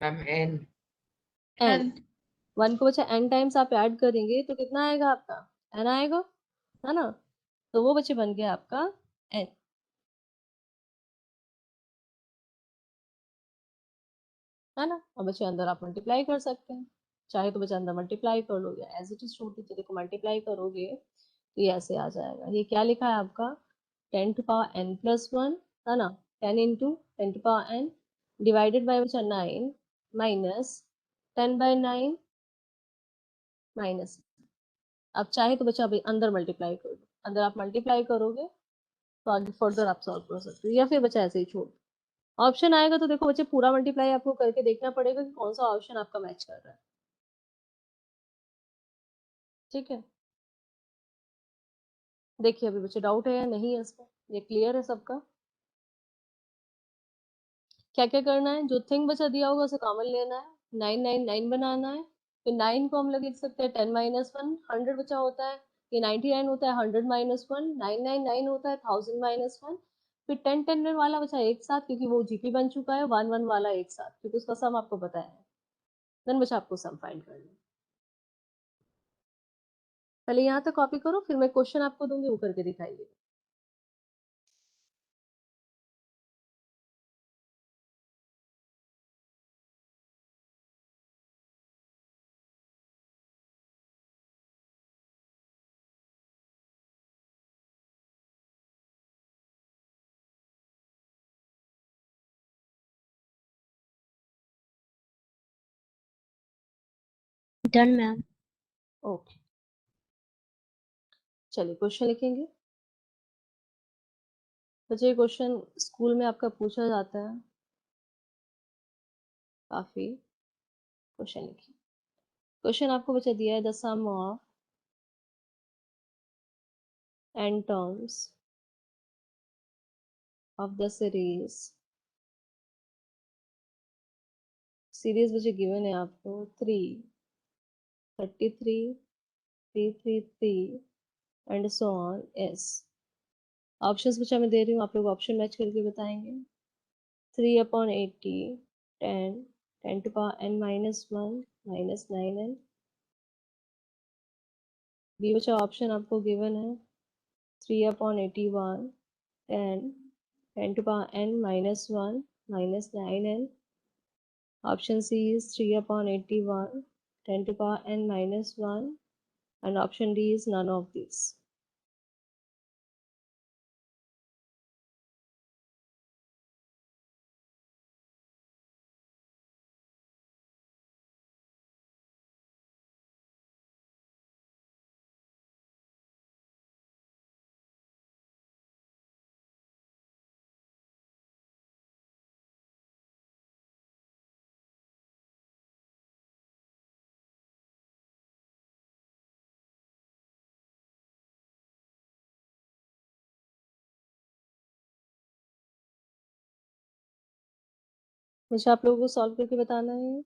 Ma'am N. n, And 1 को बच्चा n टाइम्स आप ऐड करेंगे तो कितना आएगा आपका, n आएगा, है ना। तो वो बच्चे बन गया आपका n, है ना। और बच्चे अंदर आप मल्टीप्लाई कर सकते हैं, चाहे तो बच्चे अंदर मल्टीप्लाई कर लो, या एज इट इज छोड़ दीजिए, देखो मल्टीप्लाई करोगे तो ये ऐसे आ जाएगा। ये क्या लिखा है आपका 10 टू पावर n प्लस 1, है ना, 10 into 10 to power n divided by बचा 9 माइनस 10/9 माइनस। अब चाहे तो बच्चा अभी अंदर मल्टीप्लाई कर दो, अंदर आप मल्टीप्लाई करोगे तो आगे फर्दर आप सॉल्व कर सकते हो, या फिर बच्चा ऐसे ही छोड़। ऑप्शन आएगा तो देखो बच्चे पूरा मल्टीप्लाई आपको करके देखना पड़ेगा कि कौन सा ऑप्शन आपका मैच कर रहा है। ठीक है, देखिए अभी बच्चे डाउट है या नहीं है इसमें, ये क्लियर है सबका? क्या क्या करना है, जो थिंग बचा दिया होगा उसे कॉमन लेना है, 999 बनाना है, फिर 9 को हम लोग लिख सकते हैं 10 माइनस 1, 100 बचा होता है, ये 99 होता है 100 माइनस 1, 999 होता है 1000 माइनस 1, फिर 10 10 वाला बचा एक साथ क्योंकि वो जीपी बन चुका है, 1 1 वाला एक साथ क्योंकि उसका सम आपको पता है। देन बचा आपको सम फाइंड करना है। पहले यहाँ तक कॉपी करो, फिर मैं क्वेश्चन आपको दूंगी वो करके दिखाइए। Done, ma'am. ओके, चलिए क्वेश्चन लिखेंगे। बच्चे क्वेश्चन स्कूल में आपका पूछा जाता है, काफी। क्वेश्चन लिखिए। क्वेश्चन आपको बच्चा दिया है the sum of n terms of the series बच्चे गिवन है आपको 3 33 333 एंड सो ऑन एस। ऑप्शंस बच्चा मैं दे रही हूँ, आप लोग ऑप्शन मैच करके बताएंगे। 3/80 10 10 to power n minus 1 minus 9n। B बच्चा ऑप्शन आपको गिवन है 3/81 10 10 to power n minus 1 minus 9n। Option C is 3/81 10 to power n minus 1, and option D is none of these. मुझे आप लोगों को solve करके बताना है।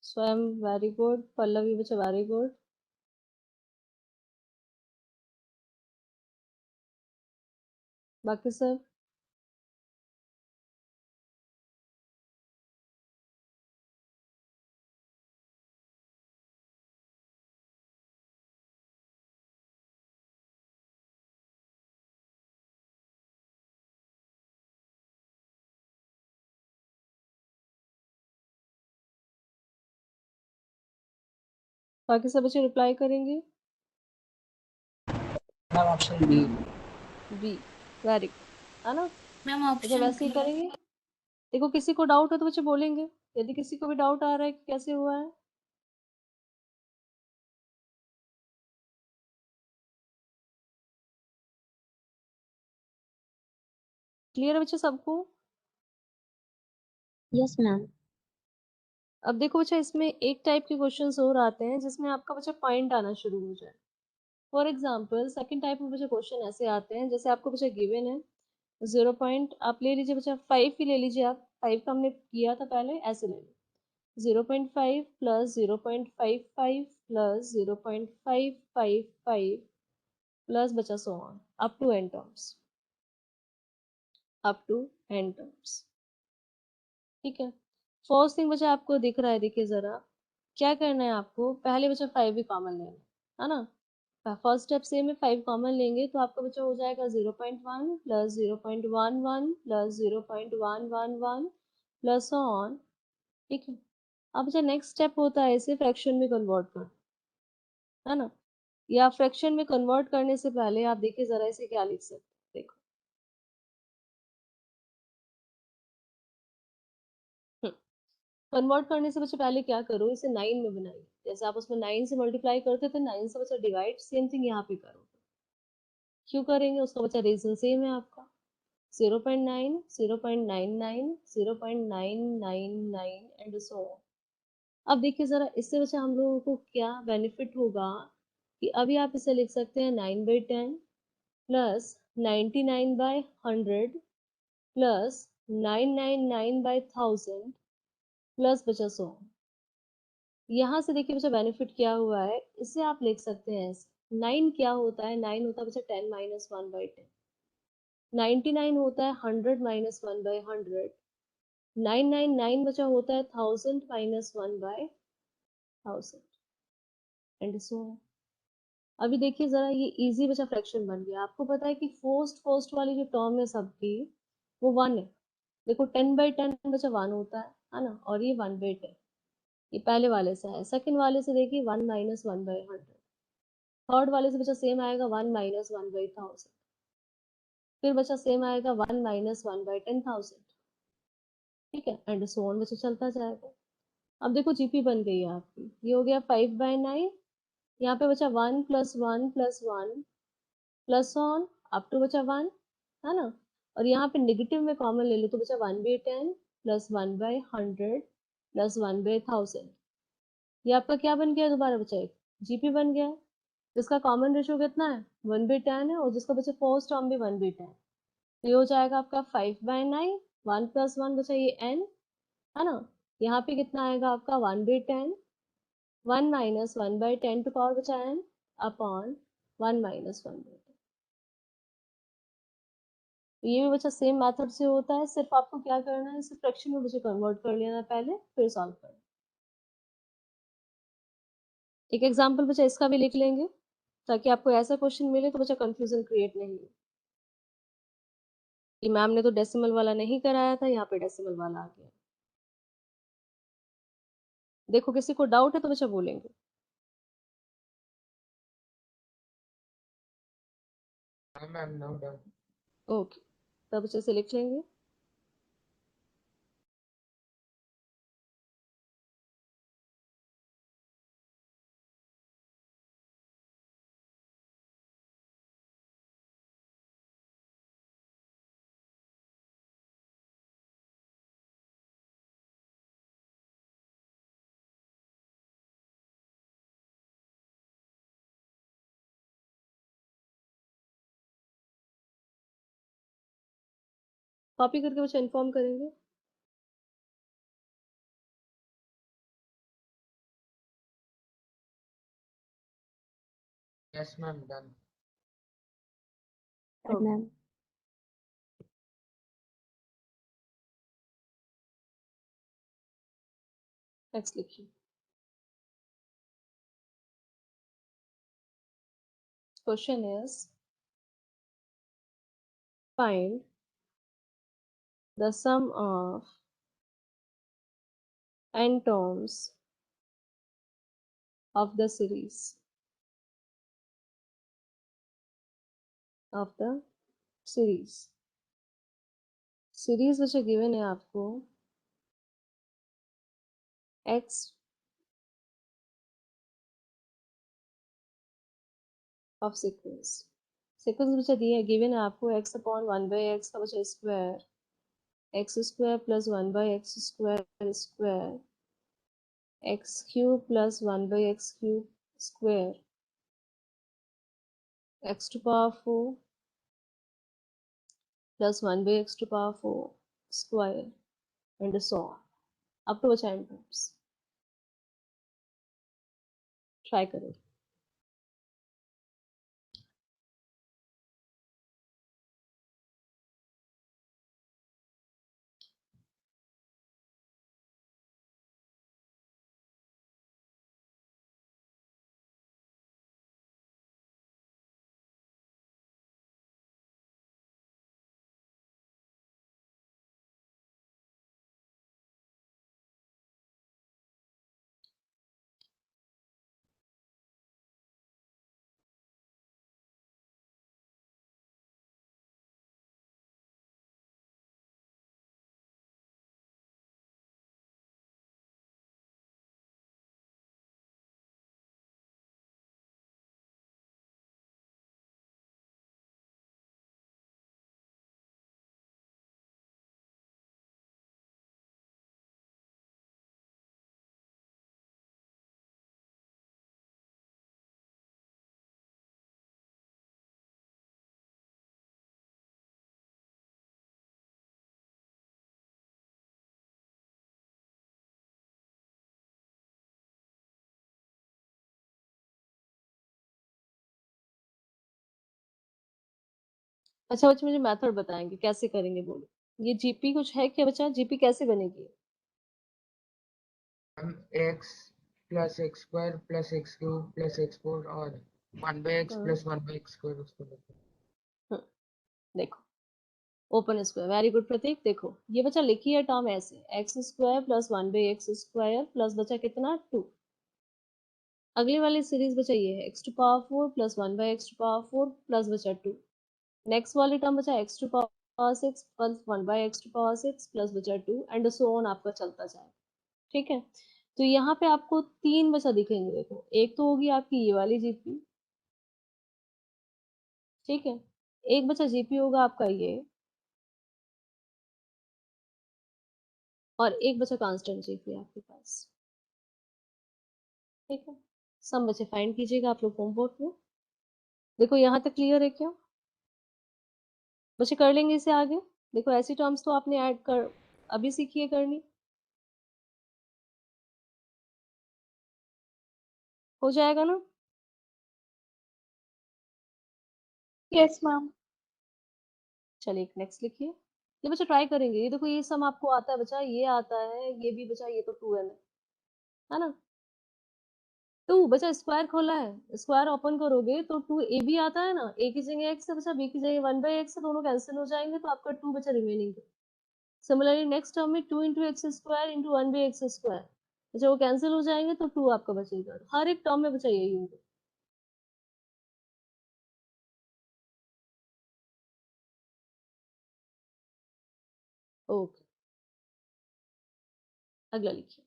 स्वयं वेरी गुड, पल्लवी बच्चा वेरी गुड। बाकी सब बाकी सब बच्चे रिप्लाई करेंगे। Ma'am option B. B, very good, है ना? मैम अच्छा ऑप्शन वैसे ही बी। करेंगे। देखो किसी को डाउट है तो बच्चे बोलेंगे, यदि किसी को भी डाउट आ रहा है कि कैसे हुआ है। क्लियर है बच्चे सबको? Yes ma'am. अब देखो बच्चा, इसमें एक टाइप के क्वेश्चंस और आते हैं जिसमें आपका बच्चा पॉइंट आना शुरू हो जाए। फॉर एग्जाम्पल सेकंड टाइप में बच्चा क्वेश्चन ऐसे आते हैं, जैसे आपको बच्चा गिवन है 0 आप ले लीजिए बच्चा 5 ही ले लीजिए, आप 5 का हमने किया था पहले, ऐसे ले लीजिए 0.5 प्लस 0.55 प्लस 0.555 प्लस बचा so on up to n terms, up to n terms. ठीक है, फर्स्ट थिंग बच्चा आपको दिख रहा है, देखिए जरा क्या करना है आपको, पहले बच्चा 5 भी कॉमन लेना है ना। फर्स्ट स्टेप से में 5 कॉमन लेंगे तो आपका बच्चा हो जाएगा 0.1 प्लस 0.11 प्लस 0.111 प्लस ऑन। ठीक है, अब बच्चा नेक्स्ट स्टेप होता है इसे फ्रैक्शन में कन्वर्ट कर, है ना। या फ्रैक्शन में कन्वर्ट करने से पहले आप देखिए जरा इसे क्या लिख सकते हैं, देखो कन्वर्ट करने से बच्चे पहले क्या करो, इसे 9 में बनाइए, जैसे आप उसमें 9 से मल्टीप्लाई करते थे 9 से बच्चा डिवाइड, सेम थिंग यहाँ पे करो। क्यों करेंगे उसका बच्चा रीजन सेम है आपका, 0.9 0.99 0.999 एंड सो ऑन। अब देखिए जरा इससे बच्चा हम लोगों को क्या बेनिफिट होगा, कि अभी आप इसे लिख सकते हैं 9/10 प्लस 99/100 प्लस 999/1000 प्लस बचा 100। यहाँ से देखिए बच्चा बेनिफिट क्या हुआ है, इसे आप लिख सकते हैं ऐसे, 9 क्या होता है, 9 होता है बच्चा 10 - 1/10, 99 होता है 100 - 1/100, 999 बचा होता है 1000 - 1/1000 एंड सो on। अभी देखिए जरा ये इजी बचा फ्रैक्शन बन गया। आपको पता है कि फर्स्ट वाली जो टर्म है सबकी वो 1 है। देखो 10/10 बचा 1 होता है ना, और ये 1/10 ये पहले वाले से है। सेकंड वाले से देखिए 1 - 1/100, थर्ड वाले से बचा सेम आएगा 1 - 1/1000, फिर बचा सेम आएगा 1 - 1/10,000। ठीक है, एंड सो ऑन बचा चलता जाएगा। अब देखो जीपी बन गई है आपकी, ये हो गया 5/9, यहाँ पे बचा 1 + 1 + 1 प्लस ऑन अप टू बचा 1, है ना। और यहाँ पे नेगेटिव में कॉमन ले लो तो बचा 1/10 प्लस 1/100 प्लस 1/1000। ये आपका क्या बन गया दोबारा बचा, एक जीपी बन गया, जिसका कॉमन रेशियो कितना है 1/10 है, और जिसका बचा फर्स्ट टर्म भी 1/10। तो ये हो जाएगा आपका 5/9, 1 + 1 बचा ये n, है ना। यहाँ पे कितना आएगा आपका 1/10, 1 - 1/10 टू पावर बचा n अपॉन 1 - 1/10। तो ये भी बच्चा सेम मेथड से होता है, सिर्फ आपको क्या करना है, इसे फ्रैक्शन में बच्चे कन्वर्ट कर लेना पहले, फिर सॉल्व करना। एक एग्जांपल बच्चा इसका भी लिख लेंगे, ताकि आपको ऐसा क्वेश्चन मिले तो बच्चा कंफ्यूजन क्रिएट नहीं हो कि मैम ने तो डेसिमल वाला नहीं कराया था, यहाँ पे डेसिमल वाला आ गया। देखो किसी को डाउट है तो बच्चा बोलेंगे। हाँ मैम, नो डाउट। ओके, तब बच्चे से लिख लेंगे। कॉपी करके बच्चा इन्फॉर्म करेंगे। Yes ma'am, done. Ma'am. Next लिखिए। Question is find the sum of n terms of the series series बच्चा गिवन है आपको x of sequence। सिक्वेंस बचा दिया है, गिवन है आपको x अपॉन 1/x का बचा square, x square plus 1/x square square, x cube plus 1/x cube square, x to power 4 plus 1/x to power 4 square and so on up to which n terms. Try करें। अच्छा बच्चे मुझे method बताएंगे कैसे करेंगे, बोलो। ये GP कुछ है क्या बच्चा, जीपी कैसे बनेगी? हम x plus x square plus x cube plus x four और 1/x हम्म प्लस 1/x स्क्वायर उसको लेते हैं। हम्म, देखो ओपन स्क्वायर, वेरी गुड प्रतीक। देखो ये बच्चा लिखी है टर्म ऐसे, x square plus 1/x square plus बचा कितना 2। अगली वाली सीरीज बचा ये है x to power 4 plus 1/x to power 4 plus बचा 2। नेक्स्ट वाली टर्म बचा x to power 6 plus 1/x to power 6 plus बचा 2 एंड सो ऑन आपका चलता जाएगा। ठीक है, तो यहाँ पे आपको तीन बचा दिखेंगे। देखो एक तो होगी आपकी ये वाली जीपी, ठीक है, एक बचा जीपी होगा आपका ये, और एक बचा कांस्टेंट जीपी आपके पास। ठीक है, सम बचे फाइंड कीजिएगा आप लोग होमवर्क में। देखो यहाँ तक क्लियर है क्या बच्चे? कर लेंगे इसे आगे। देखो ऐसी टर्म्स तो आपने ऐड कर अभी सीखी है करनी, हो जाएगा ना? Yes, ma'am. चलिए नेक्स्ट लिखिए। ये बच्चा ट्राई करेंगे। ये देखो ये सम आपको आता है बच्चा, ये आता है, ये भी बच्चा, ये तो 2n है ना। 2 बच्चा स्क्वायर खोला है, स्क्वायर ओपन करोगे तो 2 ए भी आता है ना, ए की जगह x है बच्चा, बी की जगह 1/x है, दोनों कैंसिल हो जाएंगे तो आपका 2 बचा रिमेनिंग। सिमिलरली नेक्स्ट टर्म में 2 into x square into 1/x square, अच्छा वो कैंसिल हो जाएंगे तो 2 आपका बचेगा। हर एक टर्म में बचा यही होगा। ओके, अगला लिखिए।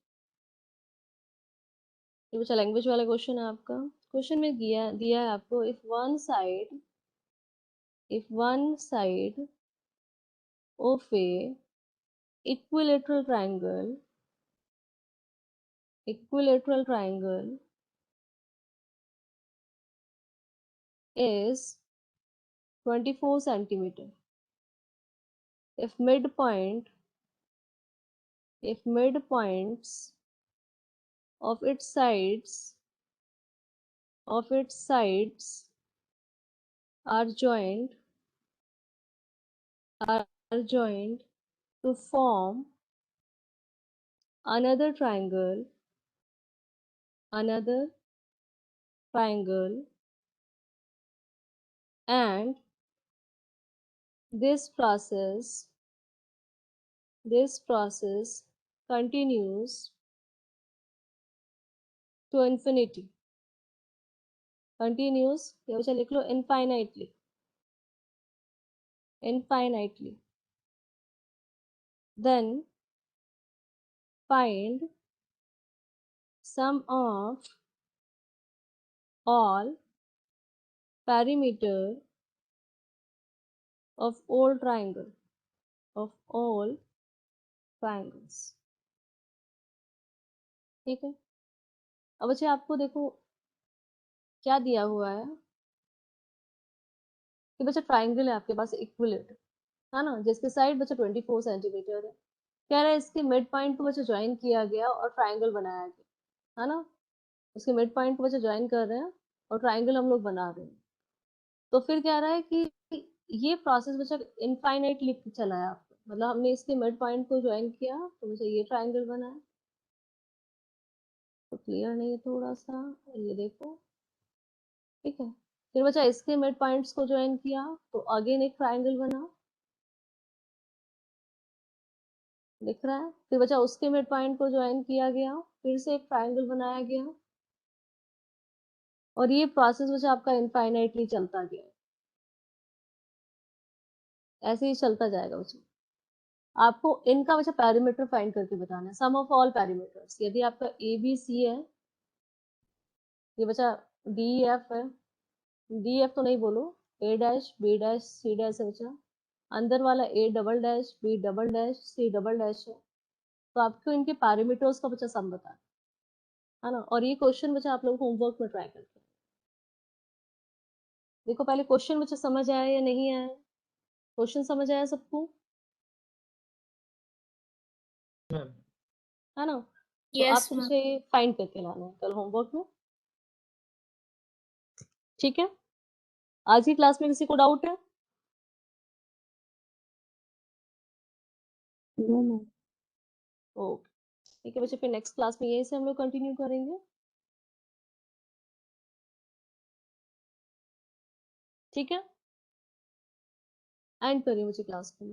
ये बच्चा लैंग्वेज वाला क्वेश्चन है आपका। क्वेश्चन में दिया दिया है आपको, if one side of a equilateral triangle is 24 centimeter, if midpoints of its sides are joined to form another triangle, and this process continues to infinity, continues या बच्चा लिख लो infinitely, then find sum of all perimeter of all triangles, ठीक है। अब बच्चे आपको देखो क्या दिया हुआ है कि बच्चा ट्राइंगल है आपके पास इक्विलेट, है ना, जिसके साइड बच्चा 24 सेंटीमीटर है। कह रहा है इसके मिड पॉइंट को बच्चा ज्वाइन किया गया और ट्राइंगल बनाया गया, है ना। उसके मिड पॉइंट को बच्चा ज्वाइन कर रहे हैं और ट्राइंगल हम लोग बना रहे हैं। तो फिर कह रहा है कि ये प्रोसेस बच्चा इनफाइनाइटली चला है आपको, मतलब हमने इसके मिड पॉइंट को ज्वाइन किया तो बच्चा ये ट्राइंगल बना है। तो क्लियर नहीं है थोड़ा सा, ये देखो, ठीक है। फिर बच्चा इसके मिड पॉइंट्स को ज्वाइन किया तो अगेन एक ट्राइंगल बना, दिख रहा है। फिर बच्चा उसके मिड पॉइंट को ज्वाइन किया गया, फिर से एक ट्राइंगल बनाया गया, और ये प्रोसेस बच्चा आपका इनफाइनाइटली चलता गया, ऐसे ही चलता जाएगा बच्चा। आपको इनका बच्चा पैरामीटर फाइंड करके बताना है, सम ऑफ ऑल पैरामीटर्स। यदि आपका ए बी सी है, ये बच्चा डी एफ है, डी एफ तो नहीं बोलो, a dash b dash c dash है बच्चा, अंदर वाला a double dash b double dash c double dash है। तो आपको इनके पैरामीटर्स का बच्चा सम बताना है ना। और ये क्वेश्चन बच्चा आप लोग होमवर्क में ट्राई करते हैं। देखो पहले क्वेश्चन बच्चा समझ आया या नहीं आया, क्वेश्चन समझ आया सबको, मैम है ना। तो Yes, आपको ma'am. मुझे फाइंड करके लाना है कल होमवर्क में, ठीक है। आज की क्लास में किसी को डाउट है? No, ma'am. ओके, ठीक है बच्चे, फिर नेक्स्ट क्लास में यही से हम लोग कंटिन्यू करेंगे, ठीक है। एंड करिए मुझे क्लास को।